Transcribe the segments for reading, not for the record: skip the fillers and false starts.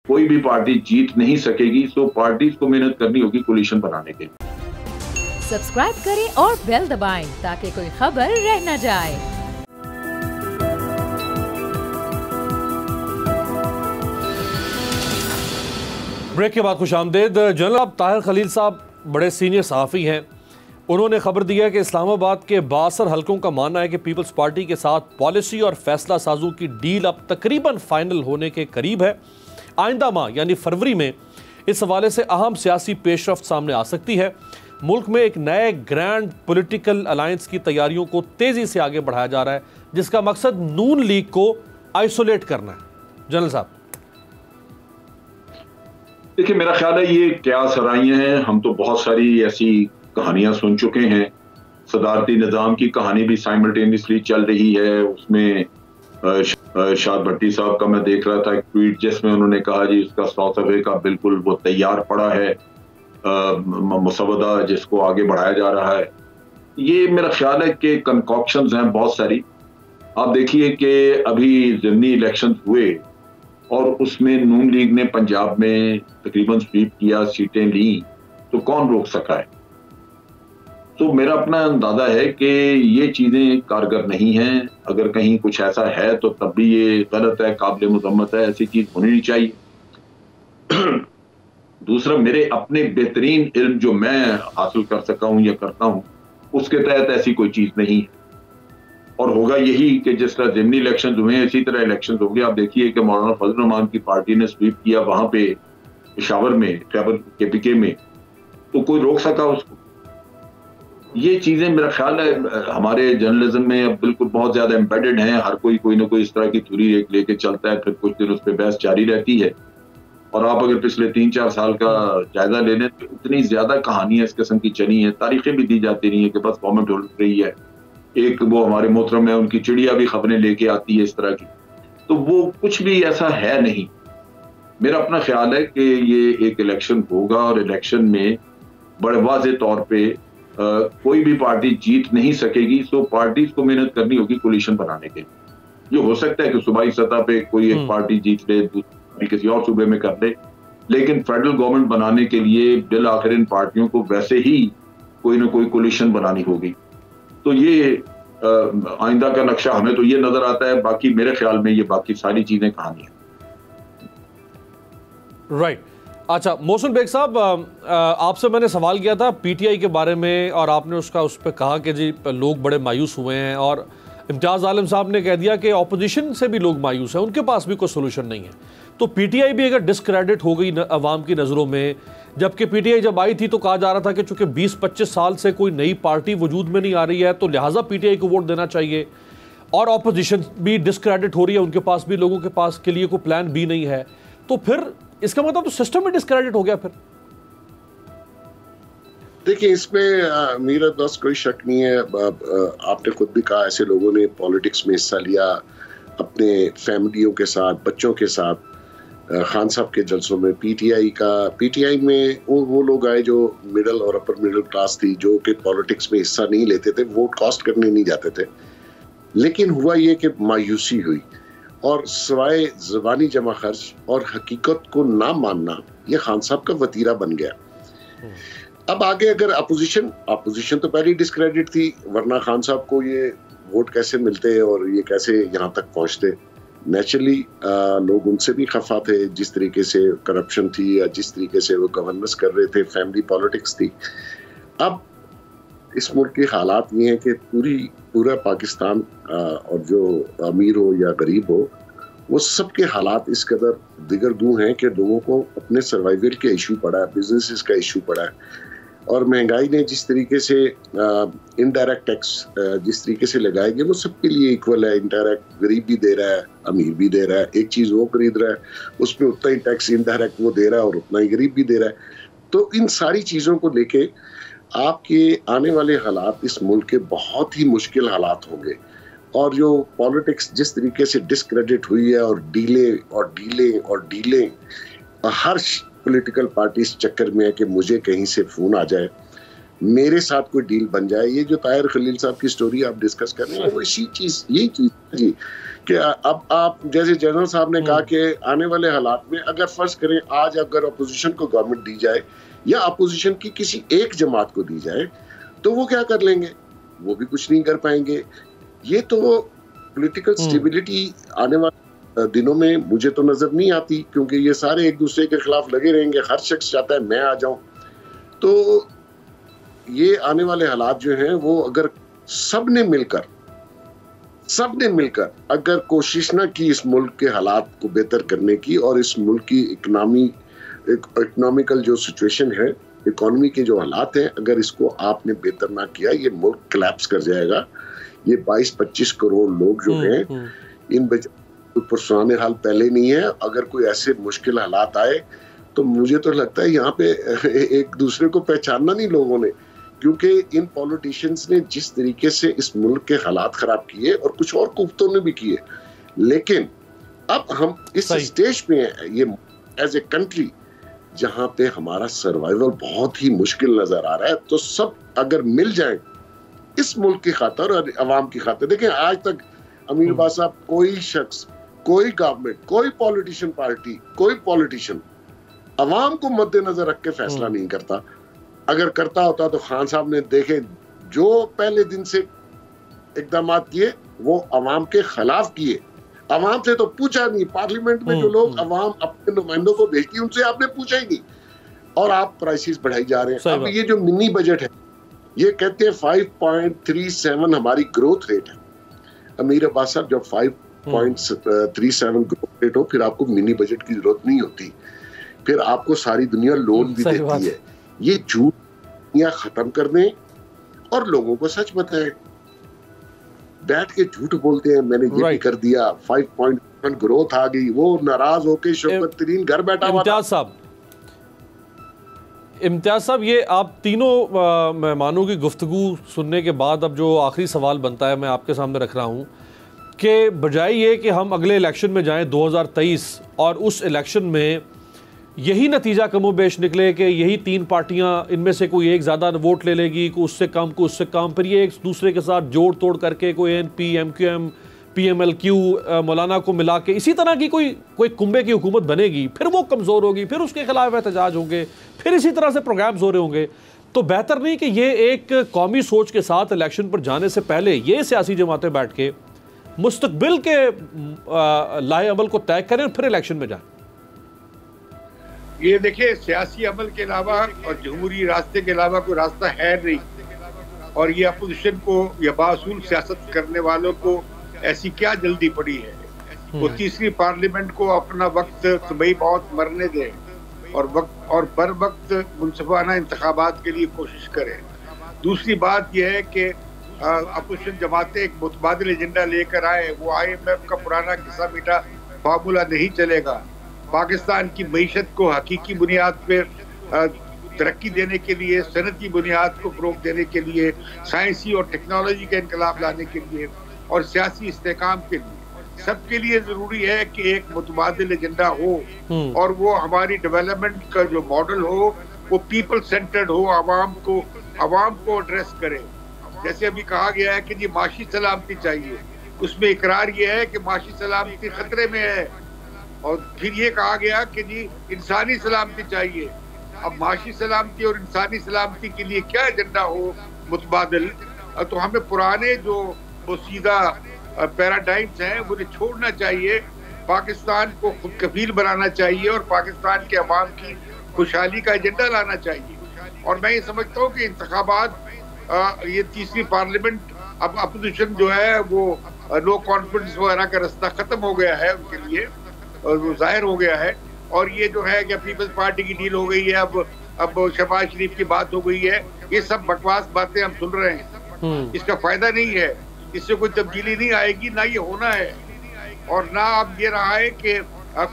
कोई भी पार्टी जीत नहीं सकेगी, तो पार्टीज को मेहनत करनी होगी कोलिशन बनाने के लिए। सब्सक्राइब करें और बेल दबाएं ताकि कोई खबर रह न जाए। ब्रेक के बाद खुशामदीद। जनरल ताहिर खलील साहब बड़े सीनियर सहाफ़ी हैं। उन्होंने खबर दी है कि इस्लामाबाद के 62 हलकों का मानना है कि पीपल्स पार्टी के साथ पॉलिसी और फैसला साजों की डील अब तकरीबन फाइनल होने के करीब है। आइंदा माह यानी फरवरी में इस हवाले से अहम सियासी पेशरफ्त सामने आ सकती है। मुल्क में एक नए ग्रैंड पॉलिटिकल अलायंस की तैयारियों को तेजी से आगे बढ़ाया जा रहा है, जिसका मकसद नून लीग को आइसोलेट करना है। जनरल साहब देखिए, मेरा ख्याल है ये क्या सराहियां हैं। हम तो बहुत सारी ऐसी कहानियां सुन चुके हैं। सदारती निज़ाम की कहानी भी साइमल्टेनियसली चल रही है। उसमें शाद भट्टी साहब का मैं देख रहा था एक ट्वीट, जिसमें उन्होंने कहा जी उसका 100 सफ़े का बिल्कुल वो तैयार पड़ा है मुसवदा, जिसको आगे बढ़ाया जा रहा है। ये मेरा ख्याल है कि कंकॉक्शंस हैं बहुत सारी। आप देखिए कि अभी ज़िमनी इलेक्शन हुए और उसमें नून लीग ने पंजाब में तकरीबन स्वीप किया, सीटें ली, तो कौन रोक सका है। तो मेरा अपना अंदाजा है कि ये चीजें कारगर नहीं हैं। अगर कहीं कुछ ऐसा है तो तब भी ये गलत है, काबिल मुज़म्मत है, ऐसी चीज होनी नहीं चाहिए। दूसरा, मेरे अपने बेहतरीन इल्म जो मैं हासिल कर सका हूं या करता हूं, उसके तहत ऐसी कोई चीज नहीं है। और होगा यही कि जिस तरह ज़िमनी इलेक्शन हुए इसी तरह इलेक्शन होंगे। आप देखिए कि मौलाना फजल रहमान की पार्टी ने स्वीप किया वहां पे पेशावर में, खैबर केपीके में, तो कोई रोक सका उसको। ये चीजें मेरा ख्याल है हमारे जर्नलिज्म में अब बिल्कुल बहुत ज्यादा एम्बेडेड हैं। हर कोई ना कोई इस तरह की थ्योरी लेके चलता है, फिर कुछ दिन उस पर बहस जारी रहती है। और आप अगर पिछले 3-4 साल का जायजा ले लें तो इतनी ज्यादा कहानियां इस किस्म की चली हैं, तारीखें भी दी जाती रही है कि बस गवर्नमेंट हो रही है। एक वो हमारे मोहतरम है, उनकी चिड़िया भी खबरें लेके आती है इस तरह की, तो वो कुछ भी ऐसा है नहीं। मेरा अपना ख्याल है कि ये एक इलेक्शन होगा और इलेक्शन में बड़े वाज़ेह तौर पे कोई भी पार्टी जीत नहीं सकेगी, तो पार्टीज को मेहनत करनी होगी कोलिशन बनाने के लिए। ये हो सकता है कि सूबाई सतह पे कोई एक पार्टी जीत ले, दूसरी किसी और सूबे में कर ले, लेकिन फेडरल गवर्नमेंट बनाने के लिए बिल आखिर इन पार्टियों को वैसे ही कोई ना कोई कोलिशन बनानी होगी। तो ये आइंदा का नक्शा हमें तो ये नजर आता है। बाकी मेरे ख्याल में ये बाकी सारी चीजें कहानी है। राइट। अच्छा मोहसिन बेग साहब, आपसे मैंने सवाल किया था पीटीआई के बारे में और आपने उस पर कहा कि जी लोग बड़े मायूस हुए हैं, और इम्तियाज़ आलम साहब ने कह दिया कि ऑपोजिशन से भी लोग मायूस हैं, उनके पास भी कोई सोल्यूशन नहीं है। तो पीटीआई भी अगर डिस्क्रेडिट हो गई अवाम की नज़रों में, जबकि पीटीआई जब आई थी तो कहा जा रहा था कि चूंकि 20-25 साल से कोई नई पार्टी वजूद में नहीं आ रही है तो लिहाजा पीटीआई को वोट देना चाहिए, और ऑपोजिशन भी डिस्क्रेडिट हो रही है, उनके पास भी लोगों के पास के लिए कोई प्लान बी नहीं है, तो फिर इसका मतलब तो सिस्टम में डिस्क्रेडिट हो गया। फिर देखिए, इसमें मेरा बस कोई शक नहीं है। आपने खुद भी कहा ऐसे लोगों ने पॉलिटिक्स में हिस्सा लिया अपने फैमिलियों के साथ, बच्चों के साथ। खान साहब के जलसों में पीटीआई में वो लोग आए जो मिडिल और अपर मिडिल क्लास थी, जो कि पॉलिटिक्स में हिस्सा नहीं लेते थे, वोट कास्ट करने नहीं जाते थे। लेकिन हुआ ये कि मायूसी हुई, और सवाए ज़बानी जमा खर्च और हकीकत को ना मानना, ये खान साहब का वतीरा बन गया। अब आगे अगर अपोजिशन तो पहले डिस्क्रेडिट थी, वरना खान साहब को ये वोट कैसे मिलते और ये कैसे यहाँ तक पहुँचते। नेचुरली लोग उनसे भी खफा थे, जिस तरीके से करप्शन थी या जिस तरीके से वो गवर्नेंस कर रहे थे, फैमिली पॉलिटिक्स थी। अब इस मुल्क के हालात ये हैं कि पूरा पाकिस्तान और जो अमीर हो या गरीब हो, वो सबके हालात इस कदर दिगरगू हैं कि लोगों को अपने सर्वाइवल के इशू पड़ा है, बिजनेसेस का इशू पड़ा है, और महंगाई ने जिस तरीके से इनडायरेक्ट टैक्स जिस तरीके से लगाएंगे वो सबके लिए इक्वल है। इनडायरेक्ट गरीब भी दे रहा है, अमीर भी दे रहा है। एक चीज़ वो खरीद रहा है, उसमें उतना ही टैक्स इनडायरेक्ट वो दे रहा है और उतना ही गरीब भी दे रहा है। तो इन सारी चीज़ों को लेके आपके आने वाले हालात इस मुल्क के बहुत ही मुश्किल हालात होंगे। और जो पॉलिटिक्स जिस तरीके से डिस्क्रेडिट हुई है और डीले हर पॉलिटिकल पार्टी इस चक्कर में है कि मुझे कहीं से फोन आ जाए, मेरे साथ कोई डील बन जाए। ये जो ताहिर खलील साहब की स्टोरी आप डिस्कस कर रहे हैं वो यही चीज जी, कि अब आप जैसे जनरल साहब ने कहा कि आने वाले हालात में अगर फर्ज करें आज अगर अपोजिशन को गवर्नमेंट दी जाए या अपोजिशन की किसी एक जमात को दी जाए तो वो क्या कर लेंगे? वो भी कुछ नहीं कर पाएंगे। ये तो पॉलिटिकल स्टेबिलिटी आने वाले दिनों में मुझे तो नजर नहीं आती, क्योंकि ये सारे एक दूसरे के खिलाफ लगे रहेंगे, हर शख्स चाहता है मैं आ जाऊं। तो ये आने वाले हालात जो हैं वो अगर सबने मिलकर अगर कोशिश ना की इस मुल्क के हालात को बेहतर करने की और इस मुल्क की इकोनॉमिकल जो सिचुएशन है, इकोनॉमी के जो हालात हैं, अगर इसको आपने बेहतर ना किया ये मुल्क कोलैप्स कर जाएगा। ये 22-25 करोड़ लोग जो हैं इन ऊपर सुनाने हाल पहले नहीं है। अगर कोई ऐसे मुश्किल हालात आए तो मुझे तो लगता है यहाँ पे एक दूसरे को पहचानना नहीं लोगों ने, क्योंकि इन पॉलिटिशियंस ने जिस तरीके से इस मुल्क के हालात खराब किए और कुछ और कुफ्तों ने भी किए, लेकिन अब हम इस स्टेज पे हैं ये एज ए कंट्री जहां पे हमारा सर्वाइवल बहुत ही मुश्किल नजर आ रहा है। तो सब अगर मिल जाएं इस मुल्क की खातिर और अवाम की खातिर। देखें आज तक अमीर बात साहब, कोई शख्स, कोई गवर्नमेंट, कोई पॉलिटिशियन पार्टी, कोई पॉलिटिशियन अवाम को मद्देनजर रख के फैसला नहीं करता। अगर करता होता तो खान साहब ने देखे जो पहले दिन से इकदाम किए वो अवाम के खिलाफ किए। अवाम से तो पूछा नहीं, पार्लियामेंट में जो लोग अवाम अपने नुमाइंदों को भेजती है उनसे आपने पूछा ही नहीं, और आप प्राइसेस बढ़ाई जा रहे हैं। अब ये जो मिनी बजट है ये कहते हैं 5.37 हमारी ग्रोथ रेट है। अमीर अब्बास साहब, जब 5.37 ग्रोथ रेट हो फिर आपको मिनी बजट की जरूरत नहीं होती, फिर आपको सारी दुनिया लोन भी देती है। ये झूठ या खत्म कर दें और लोगों को सच बताएं। बैठ के झूठ बोलते हैं मैंने ये भी कर दिया, 5.1 ग्रोथ आ गई, वो नाराज होके शौकत तरीन घर बैठा हुआ। इम्तियाज साहब, ये आप तीनों मेहमानों की गुफ्तगू सुनने के बाद अब जो आखिरी सवाल बनता है मैं आपके सामने रख रहा हूँ कि बजाय ये कि हम अगले इलेक्शन में जाएं 2023 और उस इलेक्शन में यही नतीजा कमोबेश निकले कि यही तीन पार्टियां इनमें से कोई एक ज़्यादा वोट ले लेगी, कोई उससे कम, फिर ये एक दूसरे के साथ जोड़ तोड़ करके कोई एनपी, एमक्यूएम, पीएमएलक्यू, मौलाना को मिला के इसी तरह की कोई कुंबे की हुकूमत बनेगी, फिर वो कमज़ोर होगी, फिर उसके खिलाफ एहतजाज होंगे, फिर इसी तरह से प्रोग्राम्स हो रहे होंगे। तो बेहतर नहीं कि ये एक कौमी सोच के साथ इलेक्शन पर जाने से पहले ये सियासी जमातें बैठ के मुस्तकबिल के लाहे अमल को तय करें और फिर इलेक्शन में जाएं? ये देखिए, सियासी अमल के अलावा और जमहूरी रास्ते के अलावा कोई रास्ता है नहीं, और ये अपोजिशन को या बासूल सियासत करने वालों को ऐसी क्या जल्दी पड़ी है। वो तीसरी पार्लियामेंट को अपना वक्त सुबह बहुत मरने दें और बर वक्त मुनसिफाना इंतखाबात के लिए कोशिश करें। दूसरी बात यह है कि अपोजिशन जमातें एक मुतबादिल एजेंडा लेकर आए। वो IMF का पुराना किस्सा मीठा फार्मूला नहीं चलेगा। पाकिस्तान की मईशत को हकीकी बुनियाद पर तरक्की देने के लिए, सनती बुनियाद को फ़रोग़ देने के लिए, साइंसी और टेक्नोलॉजी का इनकलाब लाने के लिए और सियासी इस्तेकाम के लिए सबके लिए ज़रूरी है कि एक मुतबादिल एजेंडा हो और वो हमारी डेवलपमेंट का जो मॉडल हो वो पीपल सेंटर्ड हो, आवाम को एड्रेस करे। जैसे अभी कहा गया है कि जी माशी सलामती चाहिए, उसमें इकरार ये है कि माशी सलामती खतरे में है, और फिर ये कहा गया कि जी इंसानी सलामती चाहिए। अब माशी सलामती और इंसानी सलामती के लिए क्या एजेंडा हो मुतबादिल, तो हमें पुराने जो वो सीधा पैराडाइम्स हैं उन्हें छोड़ना चाहिए, पाकिस्तान को खुद कफील बनाना चाहिए और पाकिस्तान के अवाम की खुशहाली का एजेंडा लाना चाहिए। और मैं ये समझता हूँ कि इंतखाबात, ये तीसरी पार्लियामेंट, अब अपोजिशन जो है वो नो कॉन्फिडेंस वगैरह का रास्ता खत्म हो गया है उनके लिए, और वो जाहिर हो गया है। और ये जो है कि पीपल्स पार्टी की डील हो गई है, अब शहबाज शरीफ की बात हो गई है, ये सब बकवास बातें हम सुन रहे हैं। इसका फायदा नहीं है, इससे कोई तब्दीली नहीं आएगी, ना ये होना है। और ना अब ये रहा है कि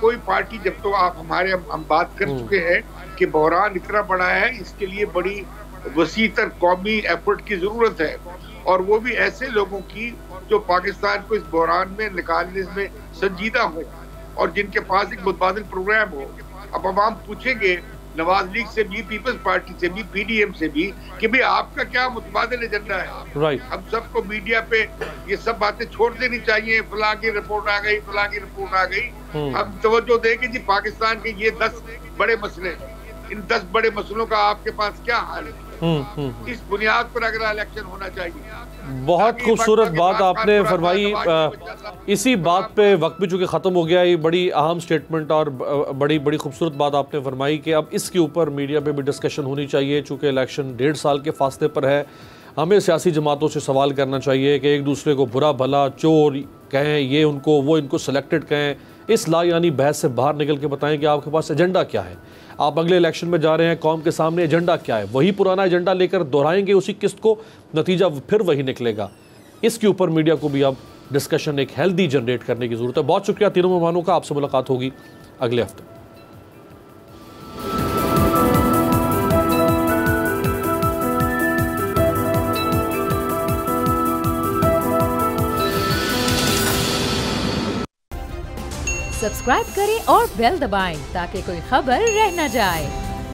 कोई पार्टी, जब तो हम बात कर चुके हैं कि बहरान इतना बड़ा है, इसके लिए बड़ी वसीतर कौमी एफर्ट की जरूरत है, और वो भी ऐसे लोगों की जो पाकिस्तान को इस बहरान में निकालने में संजीदा हो और जिनके पास एक मुतबादिल प्रोग्राम हो। अब आवाम पूछेंगे नवाज लीग से भी, पीपल्स पार्टी से भी, पीडीएम से भी, कि भाई आपका क्या मुतबादिल एजेंडा है। राइट। हम सबको मीडिया पे ये सब बातें छोड़ देनी चाहिए, फलां की रिपोर्ट आ गई, फलां की रिपोर्ट आ गई। हम तवज्जो दें कि जी पाकिस्तान के ये 10 बड़े मसले, इन 10 बड़े मसलों का आपके पास क्या हाल है, इस बुनियाद पर अगला इलेक्शन होना चाहिए। बहुत खूबसूरत बात आपने फरमाई। इसी बात पे वक्त भी चूँकि ख़त्म हो गया, ये बड़ी अहम स्टेटमेंट और बड़ी बड़ी खूबसूरत बात आपने फरमाई कि अब इसके ऊपर मीडिया पे भी डिस्कशन होनी चाहिए। चूँकि इलेक्शन 1.5 साल के फासले पर है, हमें सियासी जमातों से सवाल करना चाहिए कि एक दूसरे को बुरा भला चोर कहें, ये उनको वो इनको सिलेक्टेड कहें, इस ला यानी बहस से बाहर निकल के बताएं कि आपके पास एजेंडा क्या है, आप अगले इलेक्शन में जा रहे हैं, कौम के सामने एजेंडा क्या है, वही पुराना एजेंडा लेकर दोहराएंगे उसी किस्त को, नतीजा फिर वही निकलेगा। इसके ऊपर मीडिया को भी अब डिस्कशन एक हेल्दी जनरेट करने की ज़रूरत है। बहुत शुक्रिया तीनों मेहमानों का, आपसे मुलाकात होगी अगले हफ्ते। सब्सक्राइब करें और बेल दबाएं ताकि कोई खबर रह न जाए।